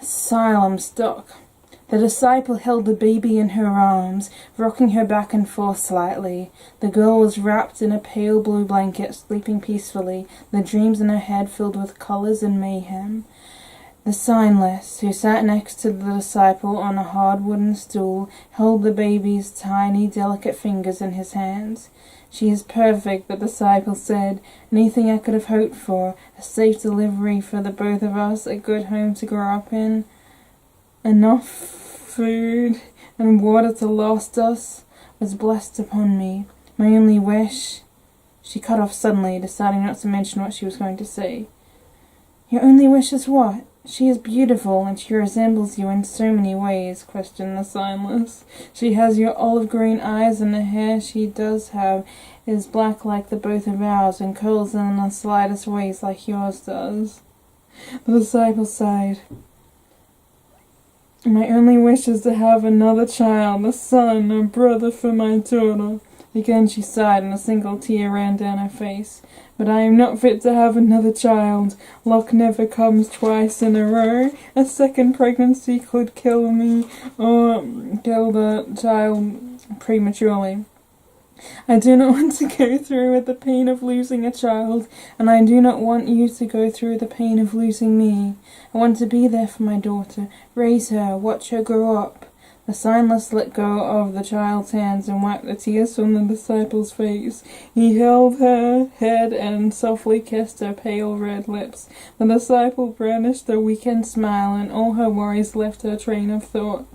homestuck. The disciple held the baby in her arms, rocking her back and forth slightly. The girl was wrapped in a pale blue blanket, sleeping peacefully, the dreams in her head filled with colors and mayhem. The signless, who sat next to the disciple on a hard wooden stool, held the baby's tiny, delicate fingers in his hands. "She is perfect," the disciple said. "Anything I could have hoped for. A safe delivery for the both of us, a good home to grow up in, enough food and water to last us, was blessed upon me. My only wish—" She cut off suddenly, deciding not to mention what she was going to say. "Your only wish is what? She is beautiful, and she resembles you in so many ways," questioned the signless. "She has your olive green eyes, and the hair she does have is black like the both of ours, and curls in the slightest ways like yours does." The disciple sighed. "My only wish is to have another child, a son, a brother for my daughter." Again she sighed, and a single tear ran down her face. "But I am not fit to have another child. Luck never comes twice in a row. A second pregnancy could kill me, or kill the child prematurely. I do not want to go through with the pain of losing a child, and I do not want you to go through the pain of losing me. I want to be there for my daughter, raise her, watch her grow up." The signless let go of the child's hands and wiped the tears from the disciple's face. He held her head and softly kissed her pale red lips. The disciple brandished a weekend smile, and all her worries left her train of thought.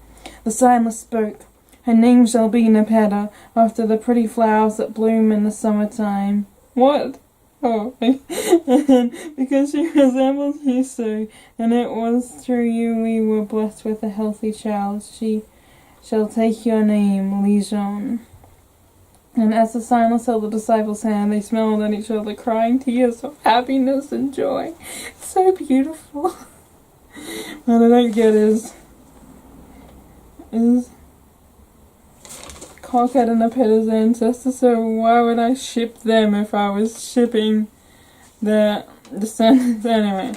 The signless spoke. "Her name shall be Nepeta, after the pretty flowers that bloom in the summertime." "What?" "Oh, because she resembles you so, and it was through you we were blessed with a healthy child. She shall take your name, Legion." And as the signless held the disciple's hand, they smiled at each other, crying tears of happiness and joy. It's so beautiful. What I don't get is Cockhead and Nepeta's ancestors, so why would I ship them if I was shipping their descendants? Anyway.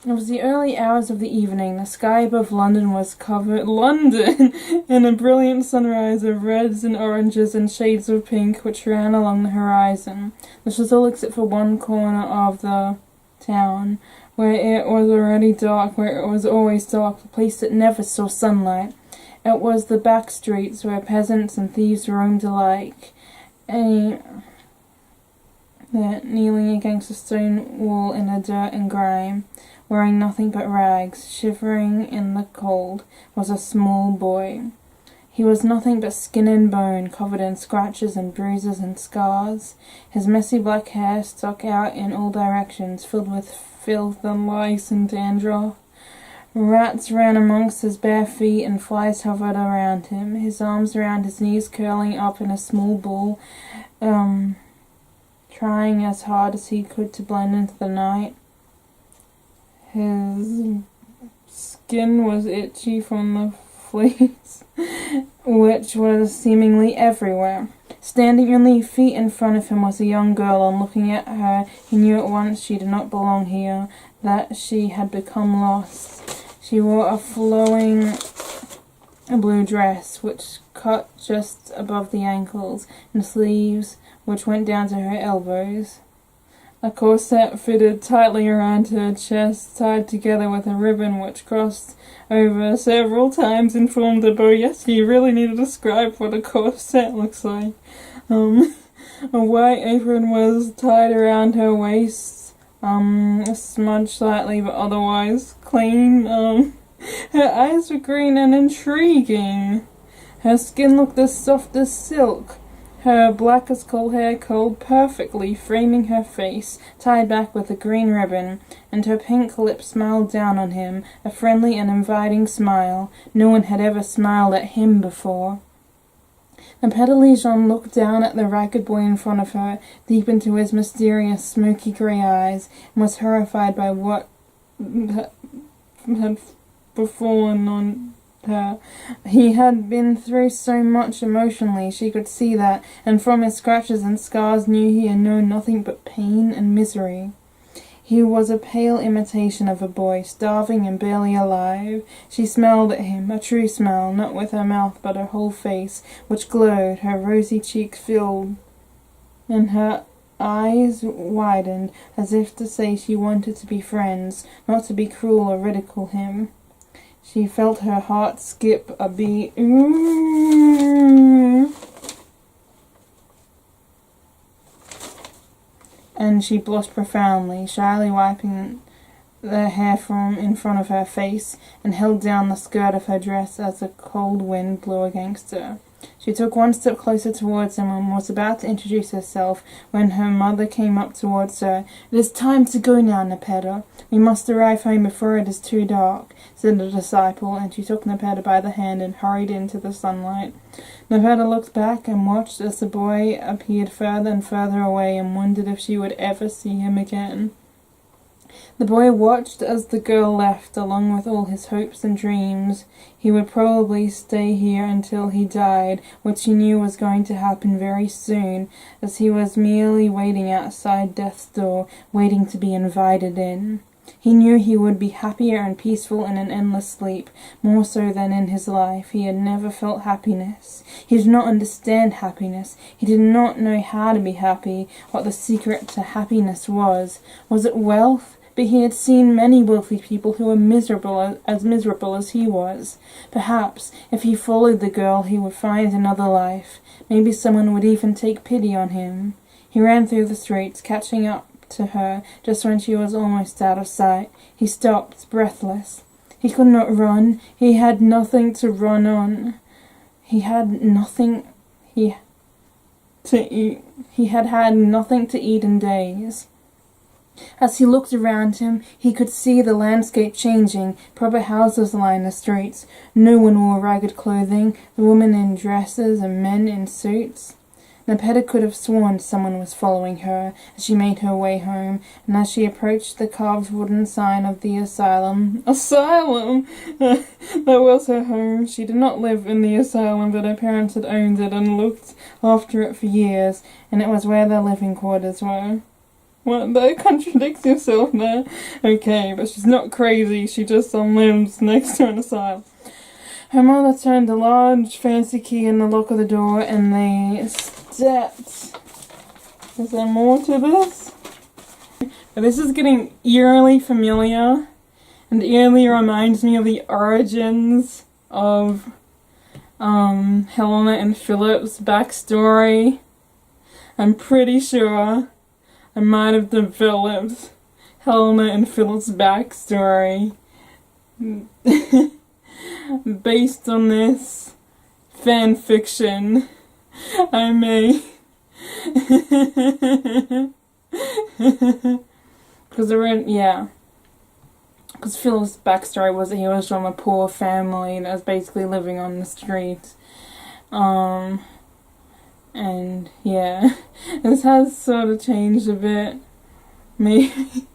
It was the early hours of the evening. The sky above London was covered in a brilliant sunrise of reds and oranges and shades of pink which ran along the horizon. This was all except for one corner of the town, where it was already dark, where it was always dark, the place that never saw sunlight. It was the back streets where peasants and thieves roamed alike, kneeling against a stone wall in the dirt and grime, wearing nothing but rags, shivering in the cold, was a small boy. He was nothing but skin and bone, covered in scratches and bruises and scars. His messy black hair stuck out in all directions, filled with filth and lice and dandruff. Rats ran amongst his bare feet, and flies hovered around him, his arms around his knees curling up in a small ball, trying as hard as he could to blend into the night. His skin was itchy from the fleas, which was seemingly everywhere. Standing only feet in front of him was a young girl, and looking at her, he knew at once she did not belong here, that she had become lost. She wore a flowing blue dress, which cut just above the ankles, and sleeves which went down to her elbows. A corset fitted tightly around her chest, tied together with a ribbon which crossed over several times and formed a bow. Yes, you really need to describe what a corset looks like. A white apron was tied around her waist, smudged slightly but otherwise clean. Her eyes were green and intriguing. Her skin looked as soft as silk. Her black as coal hair curled perfectly, framing her face, tied back with a green ribbon, and her pink lips smiled down on him, a friendly and inviting smile. No one had ever smiled at him before. Nepeta Legion looked down at the ragged boy in front of her, deep into his mysterious, smoky grey eyes, and was horrified by what had befallen on her. He had been through so much emotionally, she could see that, and from his scratches and scars knew he had known nothing but pain and misery. He was a pale imitation of a boy, starving and barely alive. She smiled at him, a true smile, not with her mouth but her whole face, which glowed, her rosy cheeks filled, and her eyes widened, as if to say she wanted to be friends, not to be cruel or ridicule him. She felt her heart skip a beat. Ooh. And she blushed profoundly, shyly wiping the hair from in front of her face, and held down the skirt of her dress as the cold wind blew against her. She took one step closer towards him and was about to introduce herself when her mother came up towards her. "It is time to go now, Nepeta. We must arrive home before it is too dark," said the disciple, and she took Nepeta by the hand and hurried into the sunlight. Nepeta looked back and watched as the boy appeared further and further away and wondered if she would ever see him again. The boy watched as the girl left, along with all his hopes and dreams. He would probably stay here until he died, which he knew was going to happen very soon, as he was merely waiting outside death's door, waiting to be invited in. He knew he would be happier and peaceful in an endless sleep, more so than in his life. He had never felt happiness. He did not understand happiness. He did not know how to be happy, what the secret to happiness was. Was it wealth? But he had seen many wealthy people who were miserable as he was. Perhaps, if he followed the girl, he would find another life. Maybe someone would even take pity on him. He ran through the streets, catching up to her just when she was almost out of sight. He stopped, breathless. He could not run. He had nothing to run on. He had nothing to eat. He had had nothing to eat in days. As he looked around him, he could see the landscape changing. Proper houses lined the streets. No one wore ragged clothing, the women in dresses and men in suits. Nepeta could have sworn someone was following her as she made her way home, and as she approached the carved wooden sign of the asylum. Asylum! That was her home. She did not live in the asylum, but her parents had owned it and looked after it for years, and it was where their living quarters were. What? That contradicts yourself now. Okay, but she's not crazy. She just lives next to an asylum. Her mother turned a large fancy key in the lock of the door, and they stepped. Is there more to this? This is getting eerily familiar, and eerily reminds me of the origins of Helena and Philip's backstory. I'm pretty sure I might have developed Helena and Philip's backstory based on this fan fiction I made. Because Philip's backstory was that he was from a poor family that was basically living on the street. And yeah, this has sort of changed a bit. Maybe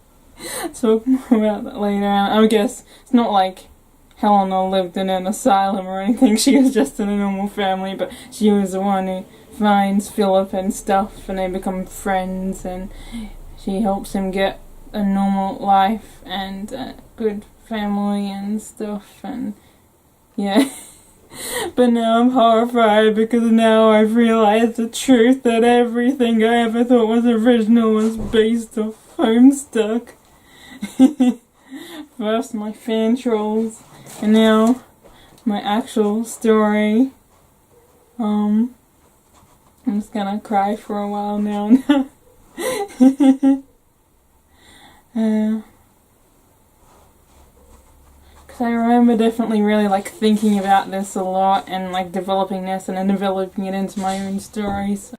talk more about that later. I guess it's not like Helena lived in an asylum or anything. She was just in a normal family, but she was the one who finds Philip and stuff, and they become friends, and she helps him get a normal life and a good family and stuff, and yeah. But now I'm horrified because now I've realized the truth that everything I ever thought was original was based off Homestuck. First my fan trolls, and now my actual story. I'm just gonna cry for a while now. I remember definitely really thinking about this a lot and developing this and then developing it into my own stories.